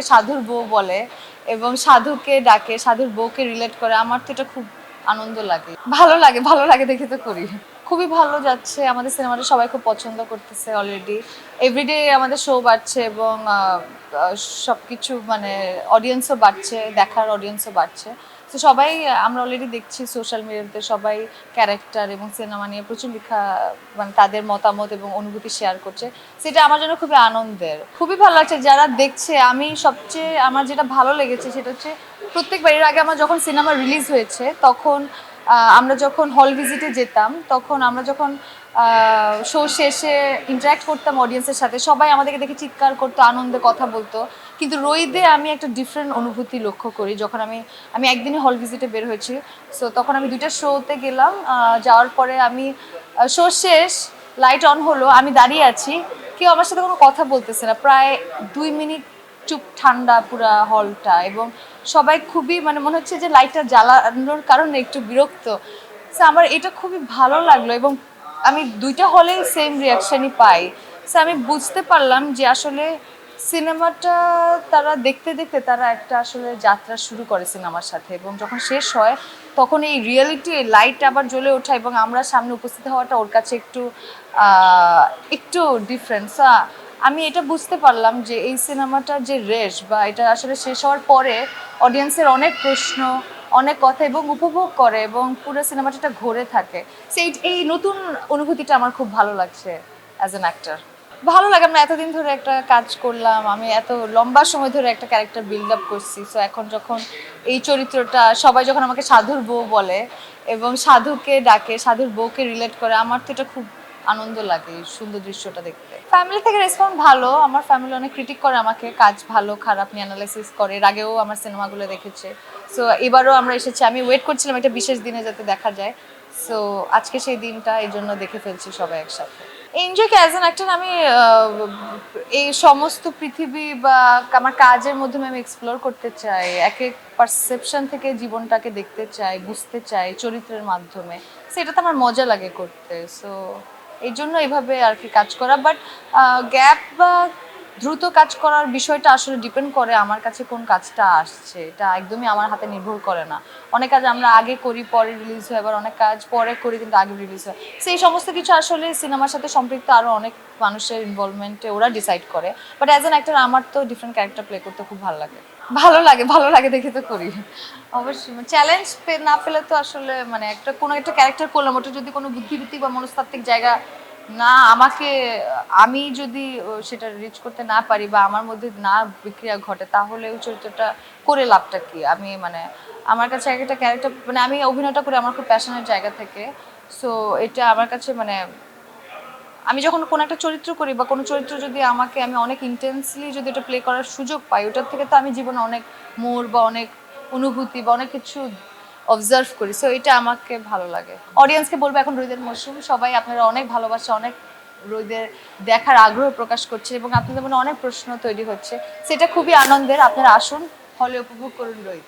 সাধুর বউ বলে এবং সাধুকে ডাকে, সাধুর বউকে রিলেট করে। আমার তো এটা খুব আনন্দ লাগে, ভালো লাগে দেখে তো করি। খুবই ভালো যাচ্ছে, আমাদের সিনেমাটা সবাই খুব পছন্দ করতেছে অলরেডি। এভরিডে আমাদের শো বাড়ছে এবং সবকিছু মানে অডিয়েন্সও বাড়ছে, দেখার অডিয়েন্সও বাড়ছে। তো সবাই আমরা অলরেডি দেখছি সোশ্যাল মিডিয়াতে সবাই ক্যারেক্টার এবং সিনেমা নিয়ে প্রচুর লেখা, মানে তাদের মতামত এবং অনুভূতি শেয়ার করছে। সেটা আমার জন্য খুবই আনন্দের, খুবই ভালো লাগছে যারা দেখছে। আমি সবচেয়ে আমার যেটা ভালো লেগেছে সেটা হচ্ছে প্রত্যেকবার এর আগে আমার যখন সিনেমা রিলিজ হয়েছে তখন আমরা যখন হল ভিজিটে যেতাম, তখন আমরা যখন শো শেষে ইন্টারাক্ট করতাম অডিয়েন্সের সাথে, সবাই আমাদেরকে দেখে চিৎকার করতো, আনন্দে কথা বলতো। কিন্তু রইদে আমি একটা ডিফারেন্ট অনুভূতি লক্ষ্য করি যখন আমি একদিনই হল ভিজিটে বের হয়েছি। সো তখন আমি 2টা শোতে গেলাম, যাওয়ার পরে আমি শো শেষ, লাইট অন হলো, আমি দাঁড়িয়ে আছি, কেউ আমার সাথে কোনো কথা বলতেছে না, প্রায় 2 মিনিট চুপ, ঠান্ডা পুরা হলটা, এবং সবাই খুবই মানে মনে হচ্ছে যে লাইটটা জ্বালানোর কারণে একটু বিরক্ত। সো আমার এটা খুবই ভালো লাগলো এবং আমি 2টা হলেই সেম রিয়াকশনই পাই। সো আমি বুঝতে পারলাম যে আসলে সিনেমাটা তারা দেখতে দেখতে তারা একটা আসলে যাত্রা শুরু করে সিনেমার সাথে, এবং যখন শেষ হয় তখন এই রিয়েলিটি লাইট আবার জ্বলে ওঠা এবং আমরা সামনে উপস্থিত হওয়াটা ওর কাছে একটু ডিফারেন্স। আমি এটা বুঝতে পারলাম যে এই সিনেমাটার যে রেশ বা এটা আসলে শেষ হওয়ার পরে অডিয়েন্সের অনেক প্রশ্ন, অনেক কথা এবং উপভোগ করে এবং পুরো সিনেমাটা ঘুরে থাকে। সেই এই নতুন অনুভূতিটা আমার খুব ভালো লাগছে অ্যাজ অ্যান অ্যাক্টর। ভালো লাগে, আমরা এতদিন ধরে একটা কাজ করলাম, আমি এত লম্বা সময় ধরে একটা ক্যারেক্টার বিল্ড আপ করছি। সো এখন যখন এই চরিত্রটা সবাই যখন আমাকে সাধুর বউ বলে এবং সাধুকে ডাকে, সাধুর বউকে রিলেট করে, আমার তো এটা খুব আনন্দ লাগে এই সুন্দর দৃশ্যটা দেখতে। ফ্যামিলি থেকে রেসপন্স ভালো, আমার ফ্যামিলি অনেক ক্রিটিক করে আমাকে, কাজ ভালো খারাপ নিয়ে অ্যানালাইসিস করে, এর আগেও আমার সিনেমাগুলো দেখেছে। সো এবারও আমরা এসেছি, আমি ওয়েট করছিলাম একটা বিশেষ দিনে যাতে দেখা যায়। সো আজকে সেই দিনটা, এই জন্য দেখে ফেলছি সবাই একসাথে। এনজয়কে অ্যাজ অ্যান অ্যাক্টর আমি এই সমস্ত পৃথিবী বা আমার কাজের মাধ্যমে আমি এক্সপ্লোর করতে চাই, এক এক পারসেপশন থেকে জীবনটাকে দেখতে চাই, বুঝতে চাই চরিত্রের মাধ্যমে। সেটাতে আমার মজা লাগে করতে। সো এই জন্য এইভাবে আর কি কাজ করা। বাট গ্যাপ বা দ্রুত কাজ করার বিষয়টা আসলে ডিপেন্ড করে আমার কাছে কোন কাজটা আসছে, এটা একদমই আমার হাতে নির্ভর করে না। অনেক কাজ আমরা আগে করি পরে রিলিজ হয়, আবার অনেক কাজ পরে করি কিন্তু আগে রিলিজ হয়। সেই সমস্ত কিছু আসলে সিনেমার সাথে সম্পৃক্ত আরও অনেক মানুষের ইনভলভমেন্টে ওরা ডিসাইড করে। বাট অ্যাজ অ্যান অ্যাক্টর আমার তো ডিফারেন্ট ক্যারেক্টার প্লে করতে খুব ভালো লাগে, ভালো লাগে দেখে তো করি। অবশ্যই চ্যালেঞ্জ না পেলে তো আসলে মানে একটা কোনো একটা ক্যারেক্টার করলাম, ওটা যদি কোনো বুদ্ধিবৃত্তিক বা মনস্তাত্ত্বিক জায়গা না আমাকে, আমি যদি সেটা রিচ করতে না পারি বা আমার মধ্যে না বিক্রিয়া ঘটে, তাহলে ওই চরিত্রটা করে লাভটা কি? আমি মানে আমার কাছে একটা ক্যারেক্টার, মানে আমি অভিনয়টা করি আমার খুব প্যাশনের জায়গা থেকে। সো এটা আমার কাছে মানে আমি যখন কোনো একটা চরিত্র করি বা কোনো চরিত্র যদি আমাকে, আমি অনেক ইন্টেন্সলি যদি এটা প্লে করার সুযোগ পাই, ওটার থেকে তো আমি জীবনে অনেক মোড় বা অনেক অনুভূতি বা অনেক কিছু অবজার্ভ করি। সো এটা আমাকে ভালো লাগে। অডিয়েন্সকে বলবো এখন রোদের মৌসুম, সবাই আপনারা অনেক ভালোবাসা, অনেক রোদের দেখার আগ্রহ প্রকাশ করছে এবং আপনাদের মনে অনেক প্রশ্ন তৈরি হচ্ছে, সেটা খুবই আনন্দের। আপনারা আসুন, হলে উপভোগ করুন রোদ।